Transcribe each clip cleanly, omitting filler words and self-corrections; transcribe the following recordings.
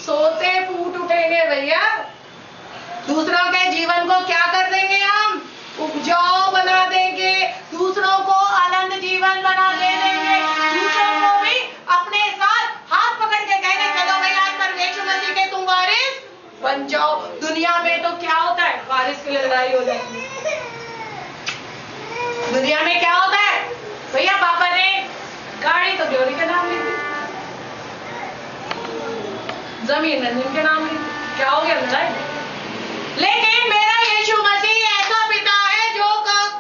सोते फूट उठेंगे भैया। दूसरों के जीवन को क्या कर देंगे हम? उपजाऊ बना देंगे, दूसरों को आनंद जीवन बना देंगे, दूसरों को भी अपने साथ हाथ पकड़ के कहेंगे चलो भाई आज परमेश्वर मसीह के तुम वारिस बन जाओ। दुनिया में तो क्या होता है, वारिस के लिए लड़ाई हो जाती है। दुनिया में क्या होता है, भैया पापा ने गाड़ी तो जोरी के नाम ली थी, जमीन रंजन के नाम ली थी, क्या हो गया लड़ाई। लेकिन मेरा यीशु मसीह ऐसा पिता है जो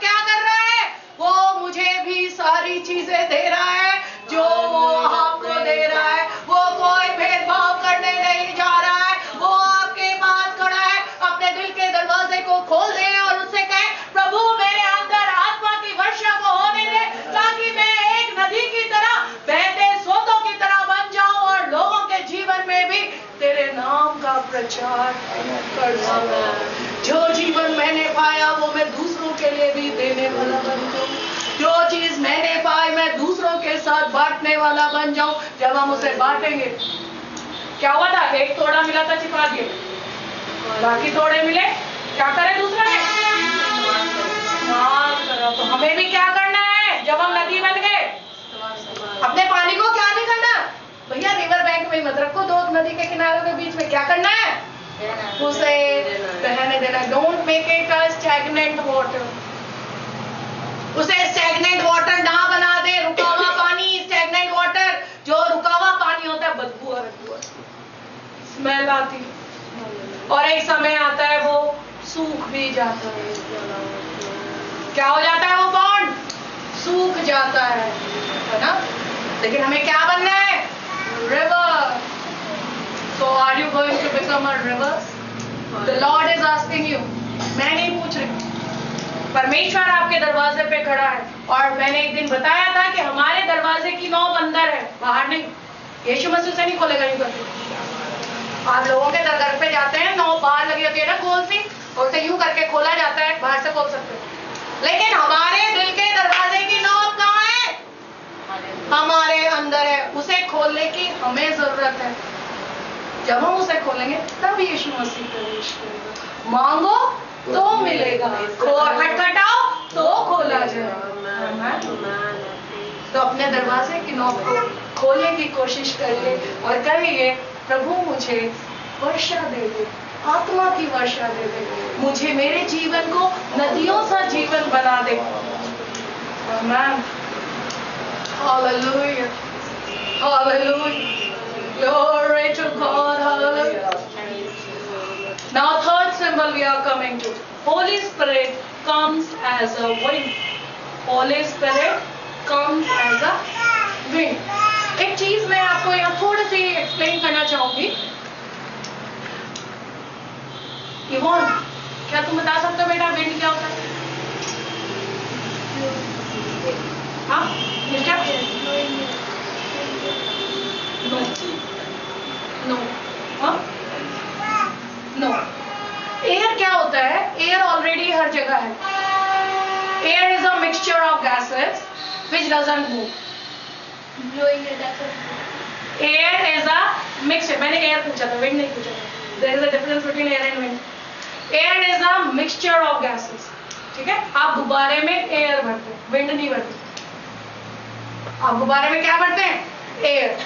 क्या कर रहा है, वो मुझे भी सारी चीजें दे रहा है जो वो आपको दे रहा है। वो कोई भेदभाव करने नहीं जा रहा है, वो आपके पास खड़ा है। अपने दिल के दरवाजे को खोल दे और उससे कहे प्रभु मेरे अंदर आत्मा की वर्षा को होने दे, ताकि मैं एक नदी की तरह बहते सोतों की तरह बन जाऊं और लोगों के जीवन में भी तेरे नाम का प्रचार कर सकूं। जो जीवन मैंने पाया वो मैं दूसरों के लिए भी देने वाला बन जाऊं। जो चीज मैंने पाई मैं दूसरों के साथ बांटने वाला बन जाऊं। जब हम उसे बांटेंगे, क्या हुआ था, एक तोड़ा मिला था छिपा दिए, बाकी तोड़े मिले, क्या करे दूसरा ने तो हमें भी क्या करना है। जब हम नदी बन गए, अपने पानी को क्या नहीं करना भैया, रिवर बैंक में मत रखो, दो नदी के किनारों के बीच में क्या करना है, उसे बहने देना। Don't make it a stagnant water, उसे स्टैग्नेंट वाटर ना बना दे। रुका हुआ पानी, स्टैग्नेंट वाटर, जो रुका हुआ पानी होता है बदबू आती, स्मेल आती, और एक समय आता है वो सूख भी जाता है। क्या हो जाता है, वो बॉन्ड सूख जाता है ना। लेकिन हमें क्या बनना है, river. So are you going to become a river? The Lord is asking you. मैं नहीं पूछ रही, परमेश्वर आपके दरवाजे पे खड़ा है। और मैंने एक दिन बताया था कि हमारे दरवाजे की नौ अंदर है, बाहर नहीं। यीशु मसीह से नहीं खोलेगा, यूं करके। आप लोगों के घर पे जाते हैं, नौ बाहर लगी होती है ना गोल सी, और उसे यूं करके खोला जाता है, बाहर से खोल सकते हो। लेकिन हमारे दिल के दरवाजे की नौ कहाँ है, हमारे अंदर है। उसे खोलने की हमें जरूरत है। जब हम उसे खोलेंगे तब यीशु मसीह प्रवेश करेगा। मांगो तो मिलेगा, खटखटाओ तो खोला जाएगा। तो अपने दरवाजे की नौक को खोलने की कोशिश करिए और कहिए प्रभु मुझे वर्षा दे दे, आत्मा की वर्षा दे दे, मुझे मेरे जीवन को नदियों सा जीवन बना दे। आमीन। Hallelujah. Hallelujah. Glory to God. Hallelujah. Now third symbol we are coming to. Holy Spirit comes as a wind. Holy Spirit comes as a wind. एक चीज मैं आपको यहाँ थोड़ी सी एक्सप्लेन करना चाहूंगी। इवॉन, क्या तुम बता सकते हो बेटा विंड क्या होता है? हाँ, नो, हाँ, नो। एयर क्या होता है? एयर ऑलरेडी हर जगह है। Air is a mixture of gases which doesn't move. Air is a mixture, मैंने एयर पूछा था, विंड नहीं पूछा था। There is a difference between air and wind. Air is a mixture of gases. ठीक है, आप गुब्बारे में एयर भरते हैं, विंड नहीं भरते। आप गुब्बारे में क्या भरते हैं? एयर।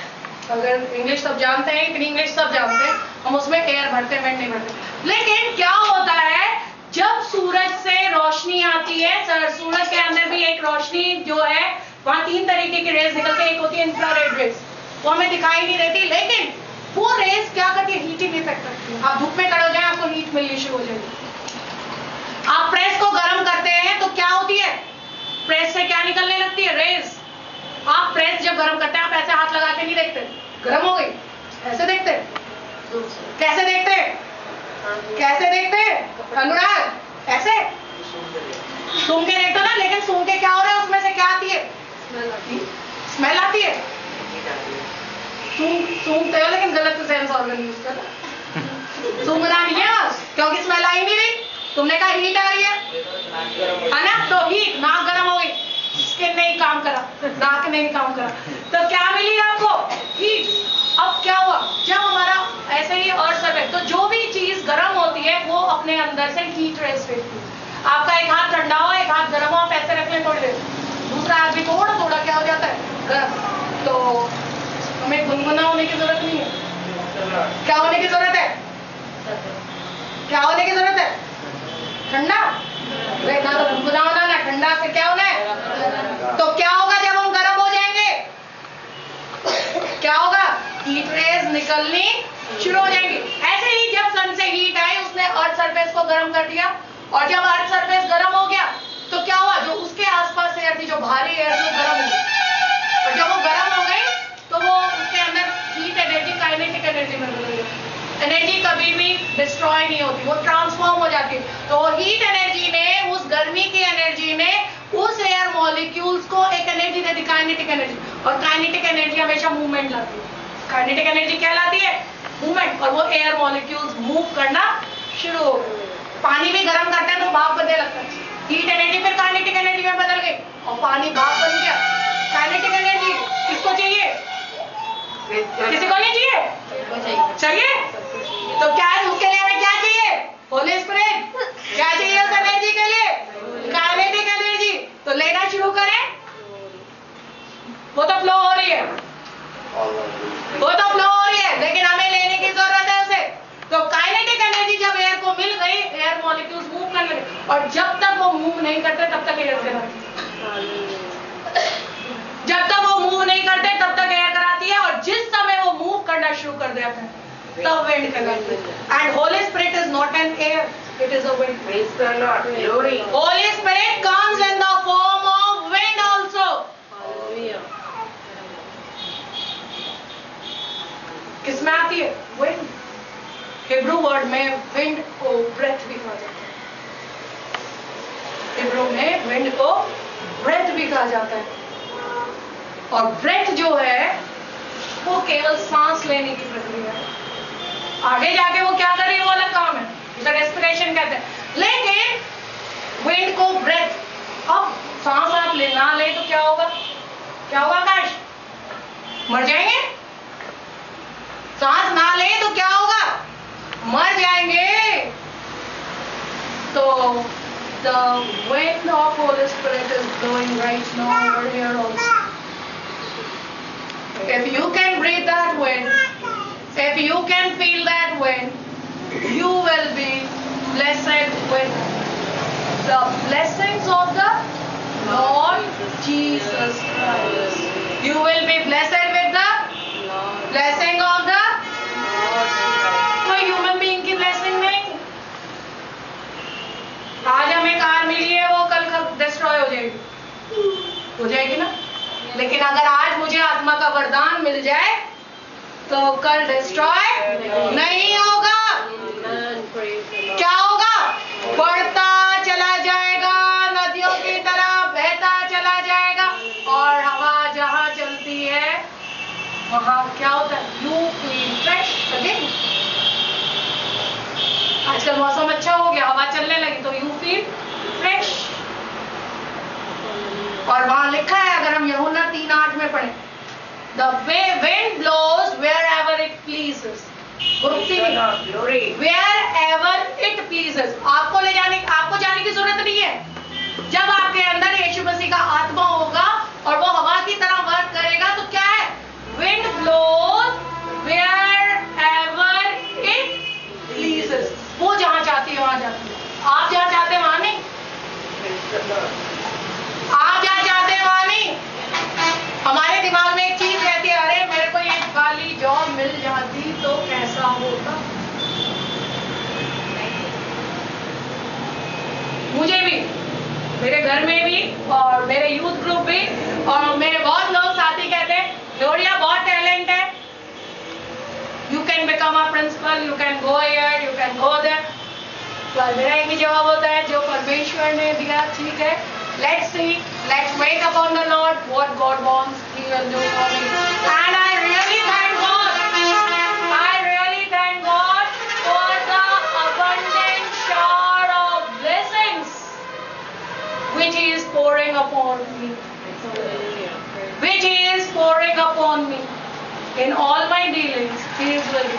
अगर इंग्लिश सब जानते हैं, इतनी इंग्लिश सब जानते हैं, हम उसमें एयर भरते हैं, विंड नहीं भरते। लेकिन क्या होता है जब सूरज से रोशनी आती है, सूरज के अंदर भी एक रोशनी जो है, वहां तीन तरीके की रेज निकलती है। एक होती है इंफ्रारेड रेज, वो हमें दिखाई नहीं देती, लेकिन वो रेज क्या करती है, हीटिंग इफेक्ट करती है। आप धूप में खड़े हो जाए, आपको हीट मिलनी शुरू हो जाएगी। आप प्रेस को गर्म करते हैं तो क्या होती है, प्रेस से क्या निकलने लगती है, रेज। आप प्रेस जब गर्म करते हैं, आप ऐसे हाथ लगा के नहीं देखते गर्म हो गई, ऐसे देखते। कैसे देखते, कैसे देखते अनुराग? ऐसे सूंघ के देखते ना। लेकिन सूंघ के क्या हो रहा है, उसमें से क्या आती है, स्मेल आती है। सूंघते हो लेकिन गलत सेंस ऑर्गन यूज कर रहा। सूंघना नहीं है बस, क्योंकि स्मेल आई नहीं रही। तुमने कहा हीट आ रही है ना, तो हीट, नाक गर्म हो गई, स्किन नहीं काम करा, नाक नहीं काम करा, तो क्या मिली आपको, हीट। अब क्या हुआ, जब हमारा ऐसे ही अर्थ सरफेस, तो जो भी चीज गर्म होती है वो अपने अंदर से हीट रेस फेंकती है। आपका एक हाथ ठंडा हो, एक हाथ गर्म हो, आप ऐसे रख लें थोड़ी देर, दूसरा हाथ भी थोड़ा थोड़ा क्या हो जाता है, गर्म। तो हमें गुनगुना होने की जरूरत नहीं है। क्या होने की जरूरत है? क्या होने की जरूरत है? ठंडा। ना तो गुनगुना होना, ना ठंडा, से क्या होना है? तो क्या होगा जब हम गर्म हो जाएंगे? क्या होगा? हीट रेज निकलनी शुरू हो जाएंगी। ऐसे ही जब सन से हीट आई, उसने अर्थ सरफेस को गर्म कर दिया, और जब अर्थ सरफेस गर्म हो गया तो क्या हुआ, जो उसके आसपास एयर थी, जो भारी एयर थी, वो गर्म हो गई। और जब वो गर्म हो गई तो वो उसके अंदर हीट एनर्जी काइनेटिक एनर्जी में बदल गई। एनर्जी कभी भी डिस्ट्रॉय नहीं होती, वो ट्रांसफॉर्म हो जाती है। तो हीट एनर्जी ने, उस गर्मी की एनर्जी ने उस एयर मॉलिक्यूल्स को एक एनर्जी दे दी, काइनेटिक एनर्जी। और काइनेटिक एनर्जी हमेशा मूवमेंट लाती है। काइनेटिक एनर्जी क्या लाती है? मूवमेंट। और वो एयर मॉलिक्यूल्स मूव करना शुरू हो गए। पानी भी गर्म करते हैं तो भाप बनने लगता है। हीट एनर्जी फिर काइनेटिक एनर्जी में बदल गई और पानी भाप बन गया। काइनेटिक एनर्जी किसको चाहिए? किसी को नहीं चाहिए? चाहिए। तो क्या उसके लिए हमें क्या चाहिए? होली स्पिरिट। क्या चाहिए उस एनर्जी के लिए? Kinetic energy. तो लेना शुरू करें, वो तो फ्लो हो रही है, वो तो फ्लो हो रही है, लेकिन हमें लेने की जरूरत है उसे। तो काइनेटिक एनर्जी जब एयर को मिल गई, एयर मॉलिक्यूल्स मूव करने लगे, और जब तक वो मूव नहीं करते तब तक एयर कराती, जब तक वो मूव नहीं करते तब तक एयर कराती है, और जिस समय वो मूव करना शुरू कर देते हैं तब विंड कहलाती है। And Holi spirit is not an air, it is a wind. Praise the Lord. Glory. Holi spirit comes in the form of wind also. Hallelujah. किसमें आती है? विंड। हिब्रू वर्ड में विंड को ब्रेथ भी कहा जाता है। हिब्रू में विंड को ब्रेथ भी कहा जाता है। और ब्रेथ जो है वो केवल सांस लेने की प्रक्रिया है। आगे जाके वो क्या कर रही है वो अलग काम है, उसे रेस्पिरेशन कहते हैं। लेकिन विंड को ब्रेथ, अब सांस आप ना ले तो क्या होगा? क्या होगा आकाश? मर जाएंगे। सांस ना ले तो क्या होगा? मर जाएंगे। तो the wind of Holy Spirit is blowing right now over here also. If you can breathe that wind, if you can feel that wind, you will be blessed with the blessings of the Lord Jesus Christ. You will be blessed with the blessing of the कोई human being की blessing नहीं। आज हमें car मिली है, वो कल destroy हो जाएगी ना। लेकिन अगर आज मुझे आत्मा का वरदान मिल जाए तो कल डिस्ट्रॉय नहीं होगा। क्या होगा? बढ़ता चला जाएगा, नदियों की तरह बहता चला जाएगा। और हवा जहां चलती है वहां क्या होता है? You feel fresh again. आजकल मौसम अच्छा हो गया, हवा चलने लगी तो यू फील फ्रेश। और वहां लिखा है, अगर हम यूहन्ना 3:8 में पढ़ें, the wind blows wherever it pleases. Wherever it pleases. आपको जाने की जरूरत नहीं है। जब आपके अंदर यीशु मसीह का आत्मा होगा और वो हवा की तरह वर्क करेगा तो क्या है? Wind blows wherever it pleases. वो जहां चाहती है वहां जाती है। आप जहां चाहते हैं वहां नहीं, आप जहां चाहते हैं वहां नहीं। हमारे दिमाग में एक चीज रहती है, अरे मेरे को ये वाली जॉब मिल जाती तो कैसा होता। मुझे भी, मेरे घर में भी और मेरे यूथ ग्रुप भी, और मेरे बहुत लोग साथी कहते हैं लोरिया बहुत टैलेंट है, you can become a principal, you can go here, you can go there. पर मेरा एक ही जवाब होता है, जो परमेश्वर ने दिया ठीक है, let's see, let's wait upon the Lord, what God wants He will do for me. And I really thank God, I really thank God for the abundant shower of blessings which He is pouring upon me, which He is pouring upon me. In all my dealings, He is with me.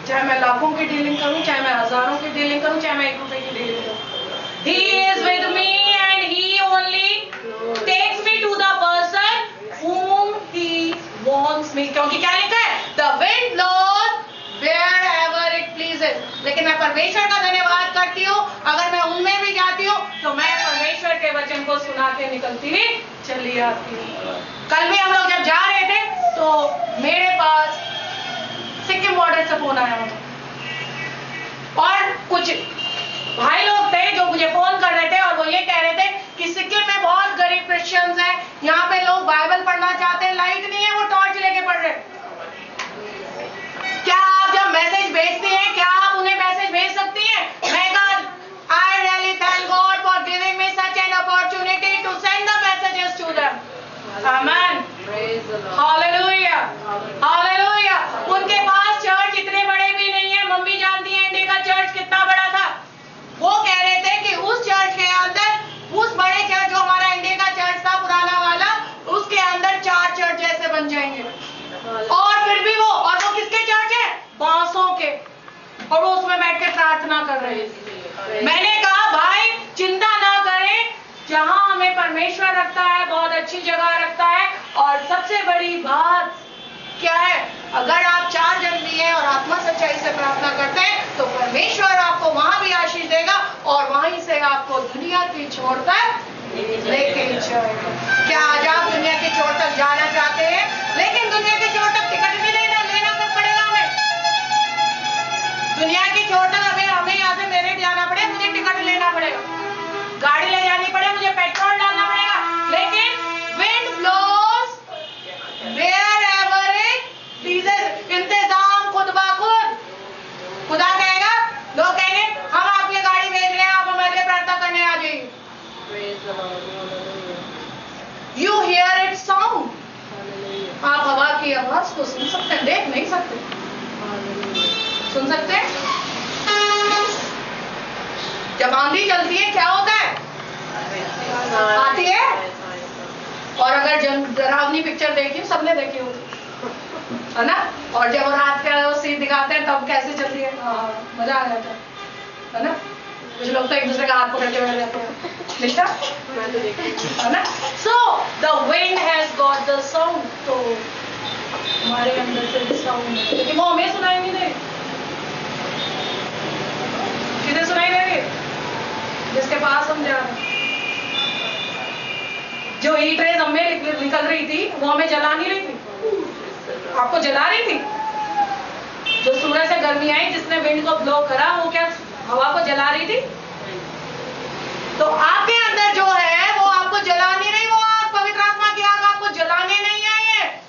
चाहे मैं लाखों की dealing करूं, चाहे मैं हजारों की dealing करूं, चाहे मैं 1 रुपए की डीलिंग करूं, He is with me and He only takes me to the person whom He wants me. क्योंकि क्या लिखा है? The wind blows wherever it pleases. लेकिन मैं परमेश्वर का धन्यवाद करती हूँ, अगर मैं उनमें भी जाती हूँ तो मैं परमेश्वर के वचन को सुना के निकलती हुई चली आती हूँ। कल भी हम लोग जब जा रहे थे तो मेरे पास सिक्किम बॉर्डर से फोन आया मुझे और कुछ भाई लोग थे जो मुझे फोन कर रहे थे और वो ये कह रहे थे कि सिक्किम में बहुत गरीब क्रिश्चियंस हैं, यहाँ पे लोग बाइबल पढ़ना चाहते हैं, लाइट नहीं है, वो टॉर्च लेके पढ़ रहे। क्या आप जब मैसेज भेजती हैं, क्या आप उन्हें मैसेज भेज सकती हैं? मैं कहा I really thank God for giving me such an opportunity to send the messages to them. Amen, hallelujah, hallelujah. उनके पास चर्च इतने बड़े भी नहीं है। मम्मी जानती है इंडिया का चर्च कितना बड़ा था। वो कह रहे थे कि उस चर्च के अंदर, उस बड़े चर्च जो हमारा इंडिया का चर्च था पुराना वाला, उसके अंदर 4 चर्च जैसे बन जाएंगे। और फिर भी वो किसके चर्च है? बांसों के, और वो उसमें बैठ के प्रार्थना कर रहे हैं। मैंने कहा भाई चिंता ना करें, जहां हमें परमेश्वर रखता है बहुत अच्छी जगह रखता है। और सबसे बड़ी बात क्या है, अगर आप 4 जन भी हैं और आत्मा सच्चाई से प्रार्थना करते हैं तो परमेश्वर आपको वहां भी आशीष देगा और वहीं से आपको दुनिया की छोर तक लेके जाएगा। क्या आज आप दुनिया की छोर तक जाना चाहते हैं? लेकिन दुनिया की छोर तक टिकट भी लेना पड़ेगा हमें। दुनिया की छोर तक हमें यहाँ से मेरे जाना पड़े, मुझे टिकट लेना पड़ेगा, गाड़ी ले जानी पड़े, मुझे पेट्रोल डालना पड़ेगा। लेकिन wind blows wherever it pleases, इंतजाम खुद ब खुद खुदा कहेगा। लोग कहेंगे हम आपकी गाड़ी भेज रहे हैं, आप हमारे लिए प्रार्थना करने आ जाइए। यू हियर इट साउंड, आप हवा की आवाज को सुन सकते हैं, देख नहीं सकते, सुन सकते हैं। जब आंधी चलती है क्या होता है? आती है। और अगर डरावनी पिक्चर देखी, सबने देखी होगी, है ना? और जब रात का सीन दिखाते हैं तब कैसे चलती है, मजा आ जाता है ना? कुछ लोग तो एक दूसरे का हाथ पकड़ के बैठ जाते हैं, दिखता है ना? So the wind has got the sound, तो हमारे अंदर से भी साउंड है, लेकिन वो हमें सुनाई नहीं दे। किधर सुनाई देगी? जिसके पास हम जा रहे हैं। जो हीट रेज हमें निकल रही थी वो हमें जला नहीं रही थी, आपको जला रही थी। जो सूरज से गर्मी आई, जिसने विंड को ब्लो करा, वो क्या हवा को जला रही थी? तो आपके अंदर जो है वो आपको जला नहीं रही, वो आग, पवित्र आत्मा की आग आपको जलाने नहीं आई है।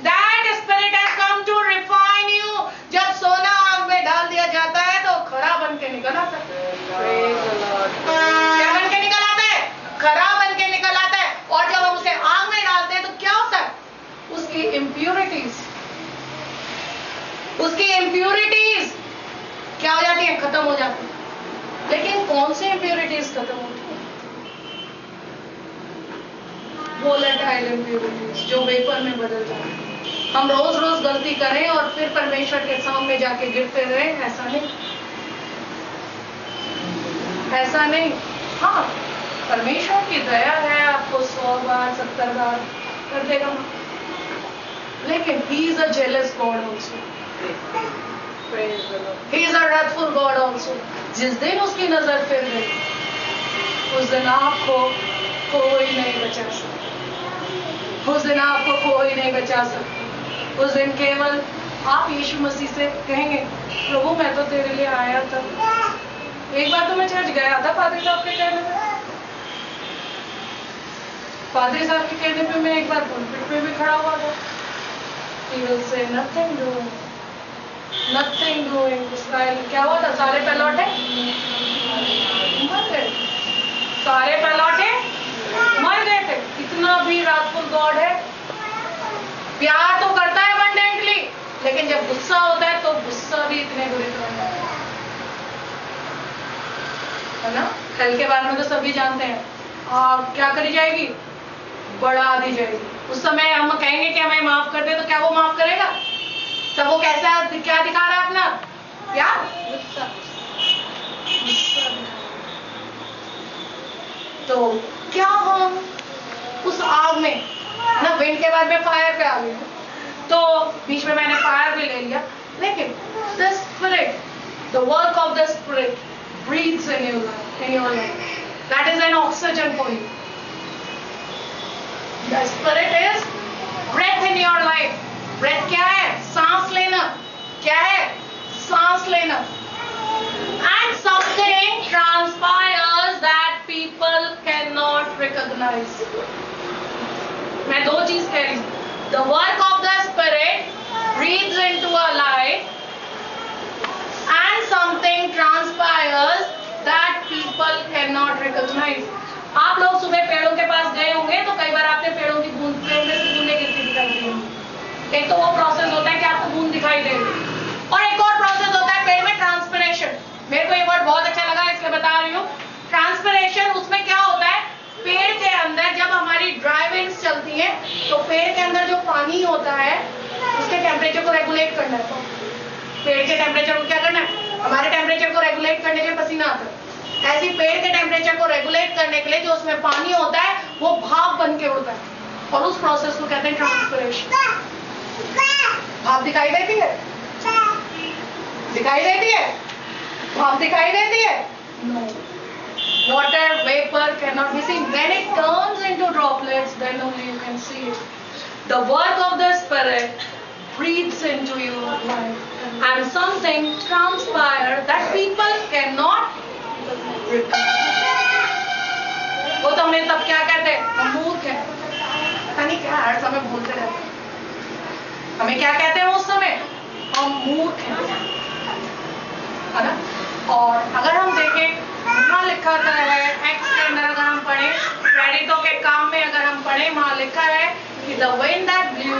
That spirit has come to refine you। जब सोना आग में डाल दिया जाता है तो खरा बन के निकल आता है। क्या बन के निकल आता है? खरा बन के निकल आता है। और जब हम उसे आग में डालते हैं तो क्या होता है? उसकी इम्प्यूरिटीज क्या हो जाती है? खत्म हो जाती है। लेकिन कौन सी इम्प्यूरिटीज खत्म होती है? वोलेटाइल इम्प्यूरिटीज, जो वेपर में बदल जाती है। हम रोज रोज गलती करें और फिर परमेश्वर के सामने जाके गिरते रहे, ऐसा नहीं, ऐसा नहीं। हाँ, परमेश्वर की दया है, आपको 100 बार 70 बार कर देगा, लेकिन he is a jealous God also, he is a wrathful God also। जिस दिन उसकी नजर फिर गई, उस दिन आपको कोई नहीं बचा सकता, उस दिन आपको कोई नहीं बचा सकता। उस दिन केवल आप यीशु मसीह से कहेंगे, प्रभु मैं तो तेरे लिए आया था। एक बार तो मैं चर्च गया था पादरी साहब के कहने पे, पादरी साहब के कहने पे मैं एक बार पुलपिट में भी खड़ा हुआ था। He will say nothing doing, nothing doing। Israel क्या हुआ था? सारे पहलौठे मर गए, सारे पहलौठे मर गए थे। इतना भी रातफुल गॉड है, प्यार तो करता है अबंडेंटली, लेकिन जब गुस्सा होता है तो गुस्सा भी इतने बुरी तरह है ना। हेल के बारे में तो सभी जानते हैं, क्या करी जाएगी? बढ़ा दी जाएगी। उस समय हम कहेंगे कि हमें माफ कर दे, तो क्या वो माफ करेगा? तब वो कैसा क्या दिखा रहा है अपना? क्या तो क्या हम उस आग में ना, विंड के बाद में फायर पे आ गई, तो बीच में मैंने फायर भी ले लिया, लेकिन the spirit, the work of the spirit breathes in your life. That is an oxygen for you. The spirit is breath in your life. Breath क्या है? सांस लेना. क्या है? सांस लेना. And something transpires that people cannot recognize. मैं दो चीज कह रही हूँ. The work of the spirit breathes into our life, and something transpires that people cannot recognize. आप लोग सुबह पेड़ों के पास गए होंगे तो कई बार आपने पेड़ों की बूंद, पेड़ में से बूंदें गिरती दिखाई दी होंगी. एक तो वो प्रोसेस होता है कि आपको बूंद दिखाई दे रही, और एक और प्रोसेस होता है पेड़ में ट्रांसपिरेशन. मेरे को ये वर्ड बहुत अच्छा लगा इसलिए बता रही हूँ. ट्रांसपिरेशन, उसमें क्या होता है, पेड़ के अंदर जब हमारी ड्राई विंड्स चलती है तो पेड़ के अंदर जो पानी होता है उसके टेम्परेचर को रेगुलेट करना है. पेड़ के टेम्परेचर को क्या करना है? हमारे टेम्परेचर को रेगुलेट करने के लिए पसीना आता है. ऐसी पेड़ के टेम्परेचर को रेगुलेट करने के लिए जो उसमें पानी होता है वो भाप बन के उड़ता है, और उस प्रोसेस को कहते हैं ट्रांसपिरेशन. भाप दिखाई देती है? दिखाई देती है? भाप दिखाई देती है? No. Water vapor cannot be seen. When it turns into droplets, then only you can see it. The work of the Spirit breathes into your life, and something transpires that people cannot recognize. वो तो हमें तब क्या कहते हैं? हम मूर्ख हैं. पता नहीं क्या हर समय बोलते रहते हैं. हमें क्या कहते हैं उस समय? हम मूर्ख हैं, है ना? और अगर हम देखें, वहाँ लिखा है एक्स के अंदर, अगर हम पढ़े प्रेरितों के काम में, अगर हम पढ़े, वहाँ लिखा है कि the wind that blew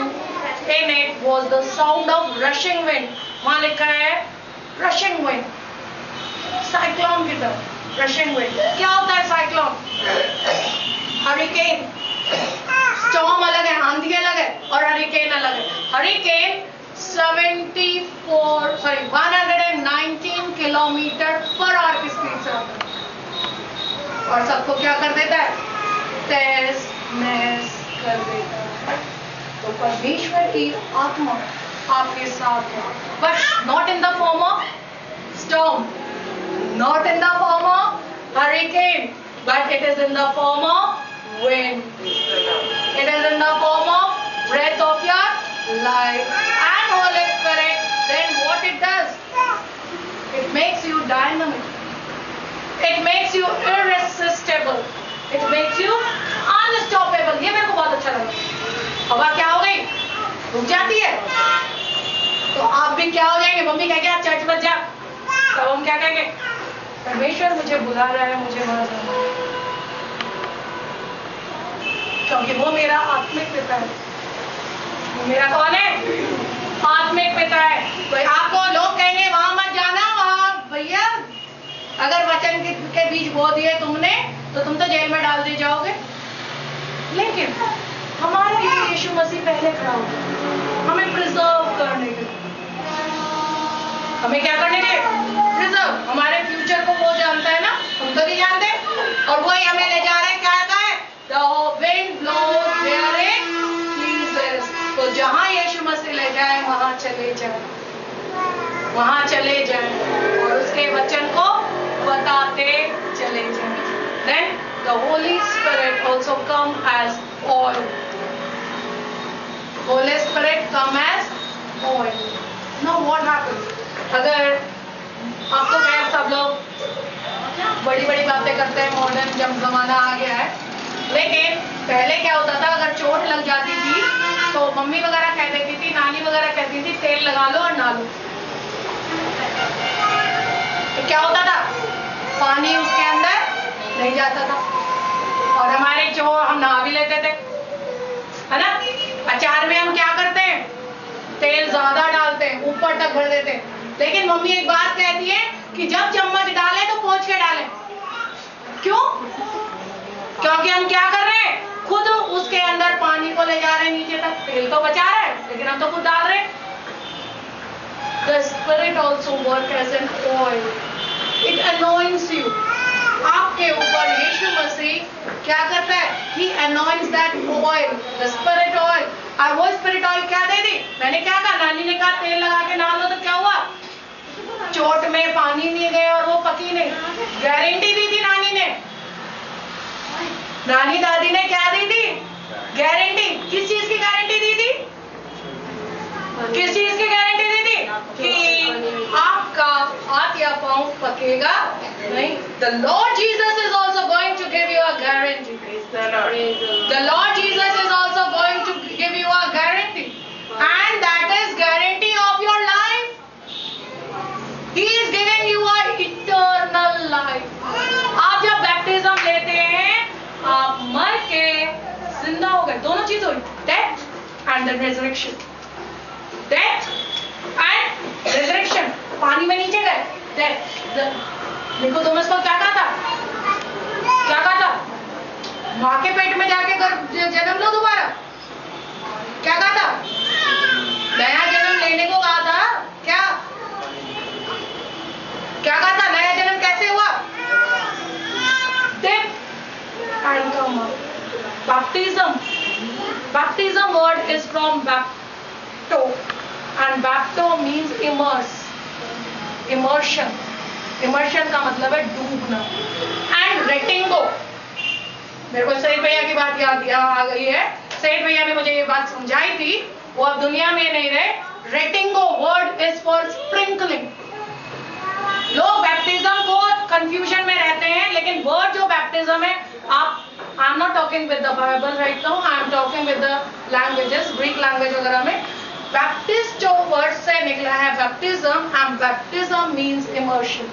in it was the sound of rushing wind. वहाँ लिखा है rushing wind, साइक्लोन की तरह rushing wind. क्या होता है साइक्लोन? हरिकेन. स्टॉर्म अलग है, आंधी अलग है, और हरिकेन अलग है. हरिकेन 119 किलोमीटर पर आवर की स्पीड से आता है, और सबको क्या कर देता है? तहस नहस कर देता है. तो परमेश्वर की आत्मा आपके साथ है, but not in the form of storm, not in the form of hurricane, but it is in the form of wind. It is in the form of breath of your life. And Holy Spirit, then what it does? It makes you dynamic. It makes you irresistible. It makes you unstoppable. ये मेरे को बहुत अच्छा लगा. हवा क्या हो गई? रुक जाती है. तो आप भी क्या हो जाएंगे? मम्मी कहेंगे आप चर्च मत जा, तब हम क्या कहेंगे? परमेश्वर मुझे बुला रहा है, मुझे वहां जाना है, क्योंकि वो मेरा आत्मिक पिता है. वो मेरा कौन है? आत्मिक पिता है. तो आपको लोग कहेंगे वहां मत जाना, वहां भैया अगर वचन के बीज बो दिए तुमने तो तुम तो जेल में डाल दिए जाओगे. लेकिन हमारे लिए यीशु मसीह पहले खड़ा हो गया, हमें प्रिजर्व करने के लिए. हमें क्या करने के लिए? प्रिजर्व. हमारे फ्यूचर को वो जानता है ना, हम तो नहीं जानते, और वही हमें ले जा रहे हैं. क्या कहता है? The wind blows where it pleases. तो जहां यीशु मसीह ले जाए वहां चले जाए, वहां चले जाए, और उसके वचन को बताते चले जाए. Then the Holy Spirit also come as oil. Holy Spirit come as oil. Now what happens? अगर अब तो खैर सब लोग बड़ी बड़ी बातें करते हैं, मॉडर्न जब जमाना आ गया है, लेकिन पहले क्या होता था? अगर चोट लग जाती थी तो मम्मी वगैरह कह देती थी, नानी वगैरह कहती थी तेल लगा लो और नहा लो. तो क्या होता था? पानी उसके अंदर नहीं जाता था, और हमारे जो हम नहा भी लेते थे, है ना? अचार में हम क्या करते हैं? तेल ज्यादा डालते हैं, ऊपर तक भर देते हैं. लेकिन मम्मी एक बात कहती है कि जब चम्मच डालें तो पोंछ के डालें. क्यों? क्योंकि हम क्या कर रहे हैं? खुद उस उसके अंदर पानी को ले जा रहे नीचे तक, तेल तो बचा रहे हैं लेकिन हम तो खुद डाल रहे। The spirit also work as an oil. It anoints you. आपके ऊपर यीशु मसीह क्या करता है? He anoints that oil, the spirit oil. और वो spirit oil क्या दे दी? मैंने क्या कहा? नानी ने कहा तेल लगा के नहा लो तो क्या हुआ? चोट में पानी नहीं गए और वो पकी नहीं। गारंटी दी थी नानी ने। नानी दादी ने क्या दी थी? गारंटी। किस चीज की गारंटी दी थी? किस चीज की गारंटी दी थी? कि आपका हाथ या पांव पकेगा नहीं। The Lord Jesus is also going to give you a guarantee. The Lord Jesus is also going to give you a guarantee, and that is guarantee of your life. He is giving you a eternal life. आप जब baptism लेते हैं, आप मर के जिंदा हो गए। दोनों चीज हुई, death and the resurrection. Death and resurrection. पानी में नीचे गए, डेथ। देखो तुम इसको क्या कहा था? क्या कहा था? माँ के पेट में जाके जन्म लो दोबारा। क्या कहा था? नया जन्म लेने को कहा था। क्या क्या कहा था? नया जन्म कैसे हुआ? Dip and come up. Baptism word is from bapto, and bapto means immerse. Immersion का मतलब है डूबना। And retingo, मेरे को सईद भैया की बात याद आ गई है। सईद भैया ने मुझे ये बात समझाई थी, वो अब दुनिया में नहीं रहे। रेटिंगो वर्ड इज फॉर स्प्रिंकलिंग। लोग बैप्टिज्म को कंफ्यूजन में रहते हैं, लेकिन वर्ड जो बैप्टिज्म है, I am not talking with the Bible right now, I am talking with the languages, Greek language वगैरह में बैप्टिस्ट जो वर्ड से निकला है baptism, and baptism means immersion.